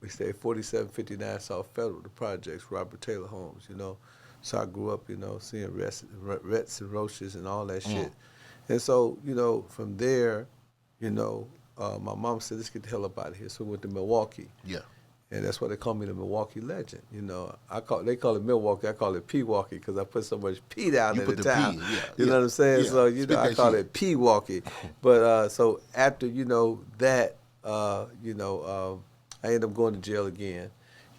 we stayed 4759 South Federal, the projects, Robert Taylor Homes, you know. So I grew up, you know, seeing Rets and Roaches and all that shit. And so, you know, from there, you know, my mom said, let's get the hell up out of here. So we went to Milwaukee. Yeah. And that's why they call me the Milwaukee legend. You know, they call it Milwaukee. I call it Pewaukee because I put so much P down in the town. You know what I'm saying? Yeah. So you know, I call it Pewaukee. But so after that, I ended up going to jail again.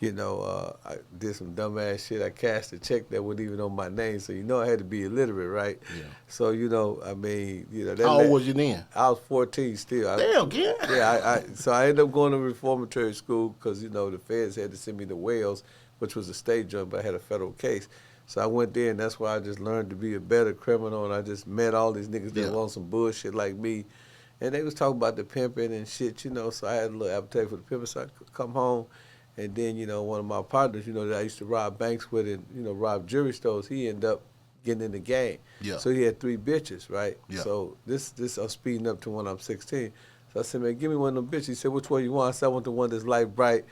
You know, I did some dumbass shit. I cashed a check that wasn't even on my name, so you know I had to be illiterate, right? Yeah. So you know, I mean, you know, how old was you then? I was 14 still. Damn, kid. Yeah, so I ended up going to reformatory school because you know the feds had to send me to Wales, which was a state joint, but I had a federal case. So I went there, and that's why I just learned to be a better criminal, and I just met all these niggas that want some bullshit like me. And they was talking about the pimping and shit, you know, so I had a little appetite for the pimping, so I could come home. And then, you know, one of my partners, you know, that I used to rob banks with and, you know, rob jewelry stores, he ended up getting in the game. Yeah. So he had 3 bitches, right? Yeah. So this I'm speeding up to when I'm 16. So I said, man, give me one of them bitches. He said, which one you want? I said, I want the one that's light bright,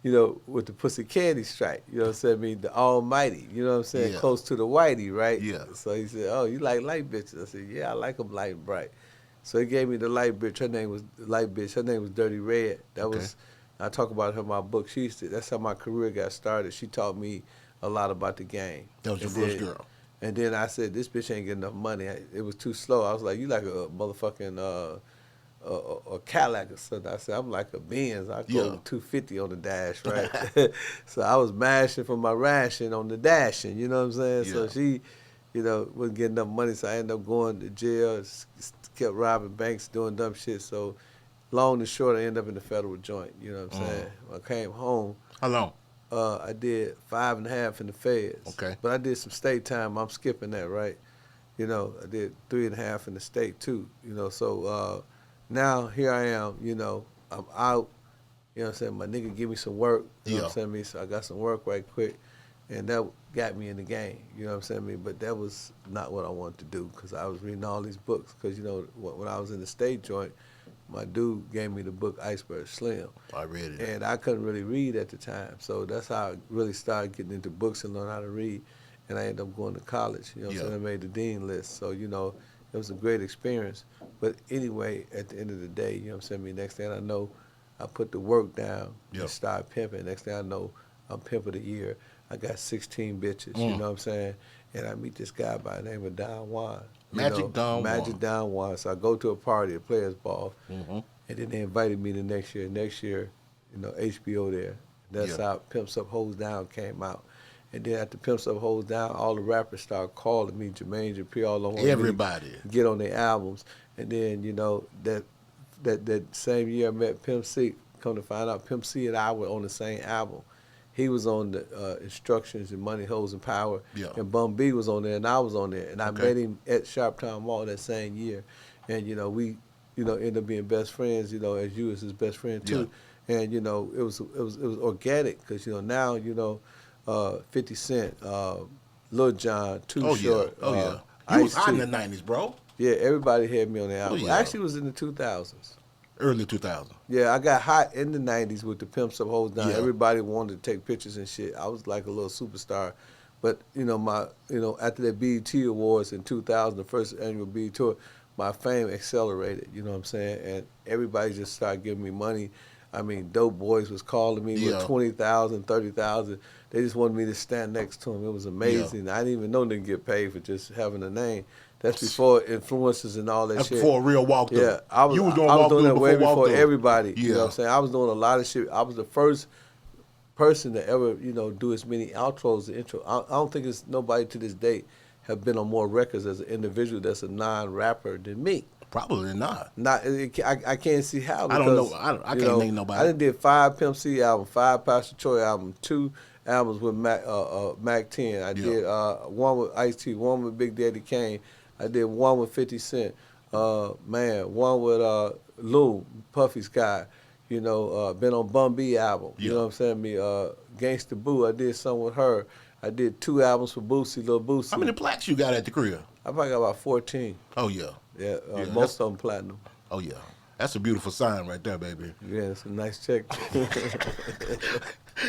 you know, with the pussy candy stripe. You know what I'm saying? I mean, the almighty, you know what I'm saying? Yeah. Close to the whitey, right? Yeah. So he said, oh, you like light bitches? I said, yeah, I like them light and bright. So he gave me the light bitch. Her name was Dirty Red. That was... I talk about her in my book. That's how my career got started. She taught me a lot about the game. That was your first girl. And then I said, this bitch ain't getting enough money. It was too slow. I was like, you like a motherfucking a Cadillac or something. I said, I'm like a Benz. I go 250 on the dash, right? So I was mashing for my ration on the dashing, you know what I'm saying? Yeah. So she, you know, wasn't getting enough money, so I ended up going to jail, kept robbing banks, doing dumb shit. So long and short, I ended up in the federal joint. You know what I'm saying? When I came home. How long? I did 5.5 in the feds. Okay. But I did some state time. I'm skipping that, right? You know, I did 3.5 in the state too. You know, so now here I am. You know, I'm out. You know what I'm saying? My nigga give me some work. You know what I'm saying? So I got some work right quick, and that got me in the game. You know what I'm saying? But that was not what I wanted to do because I was reading all these books. Because you know, when I was in the state joint, my dude gave me the book Iceberg Slim. I read it. And I couldn't really read at the time. So that's how I really started getting into books and learn how to read. And I ended up going to college. You know what I'm saying? I made the dean list. So, you know, it was a great experience. But anyway, at the end of the day, you know what I'm saying? Next thing I know, I put the work down and started pimping. Next thing I know, I'm pimp of the year. I got 16 bitches, you know what I'm saying? And I meet this guy by the name of Juan. Magic Don Juan. So I go to a party, a players ball, and then they invited me the next year. Next year, you know, HBO there. That's how Pimps Up, Hoes Down came out. And then after Pimps Up, Hoes Down, all the rappers started calling me, Jermaine, Japri, all of them. Everybody. Get on their albums. And then, you know, that same year I met Pimp C. Come to find out, Pimp C and I were on the same album. He was on the Instructions and Money, Hoes, and Power. Yeah. And Bum B was on there, and I was on there. And I met him at Sharptown Mall that same year. And, you know, we, you know, ended up being best friends, you know, as you was his best friend, too. Yeah. And, you know, it was organic because, you know, now, you know, 50 Cent, Lil Jon, Too Short. You was hot in the 90s, bro. Yeah, everybody had me on their album. I actually was in the 2000s. Early 2000s. Yeah, I got hot in the 90s with the Pimps Up, Hoes Down. Yeah. Everybody wanted to take pictures and shit. I was like a little superstar. But, you know, after the BET Awards in 2000, the first annual BET tour, my fame accelerated, you know what I'm saying? And everybody just started giving me money. I mean, Dope Boys was calling me with 20,000, 30,000. They just wanted me to stand next to them. It was amazing. I didn't even know they get paid for just having a name. That's before influencers and all that That's shit. That's before a real walkthrough. Yeah, I was doing that way before everybody. You know what I'm saying? I was doing a lot of shit. I was the first person to ever, you know, do as many outros and intro. I don't think it's nobody to this day have been on more records as an individual that's a non-rapper than me. Probably not. I can't see how. Because, I don't know. I can't name nobody. I done did 5 Pimp C albums, 5 Pastor Troy albums, 2 albums with Mac 10. I did one with Ice-T, one with Big Daddy Kane. I did one with 50 Cent, one with Lou, Puffy Sky, you know, been on Bum B album, you know what I'm saying? Gangsta Boo, I did some with her. I did 2 albums for Boosie, Lil Boosie. How many plaques you got at the crib? I probably got about 14. Oh, yeah. Yeah, most of them platinum. Oh, yeah. That's a beautiful sign right there, baby. Yeah, it's a nice check.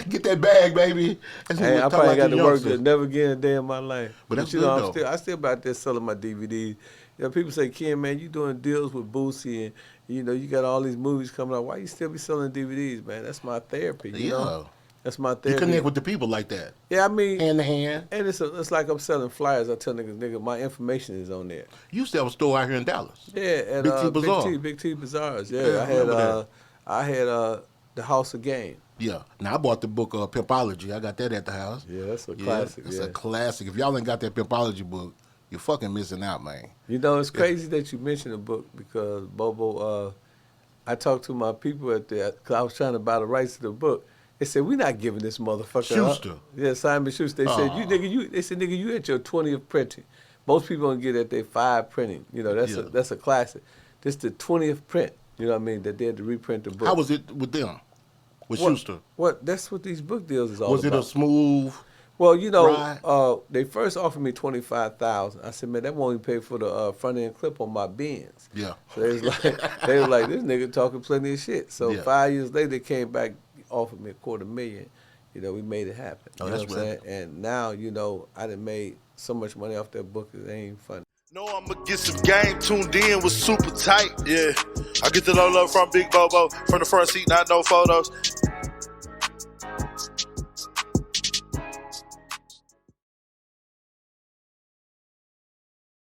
Get that bag, baby. Hey, I probably got to work never again a day in my life. But that's you good, know, though. I still about there selling my DVDs. You know, people say, Ken, man, you doing deals with Boosie and, you know, you got all these movies coming out. Why you still be selling DVDs, man? That's my therapy, you know? That's my therapy. You connect with the people like that. Yeah, I mean. Hand to hand. And it's like I'm selling flyers. I tell niggas, my information is on there. You used to have a store out here in Dallas. Yeah, at Big T Bazaars. Yeah, I had the House of Game. Yeah. Now, I bought the book Pimpology. I got that at the house. Yeah, that's a classic. It's a classic. If y'all ain't got that Pimpology book, you're fucking missing out, man. You know, it's crazy that you mentioned the book because, Bobo, I talked to my people at there because I was trying to buy the rights to the book. They said, we're not giving this motherfucker Schuster. up. Yeah, Simon Schuster. They said, nigga, you at your 20th printing. Most people don't get at their 5 printing. You know, that's a classic. This the 20th print, you know what I mean, that they had to reprint the book. How was it with them? With Schuster? That's what these book deals is all about. Was it a smooth Well, you ride? know, they first offered me $25,000. I said, man, that won't even pay for the front end clip on my Benz. Yeah. So they was like, this nigga talking plenty of shit. So 5 years later, they came back, offered me $250,000. You know, we made it happen. You know what I'm saying? And now, you know, I done made so much money off that book, it ain't funny. No, I'ma get some game tuned in, was super tight, yeah. I get the low from Big Bobo, from the front seat, not no photos.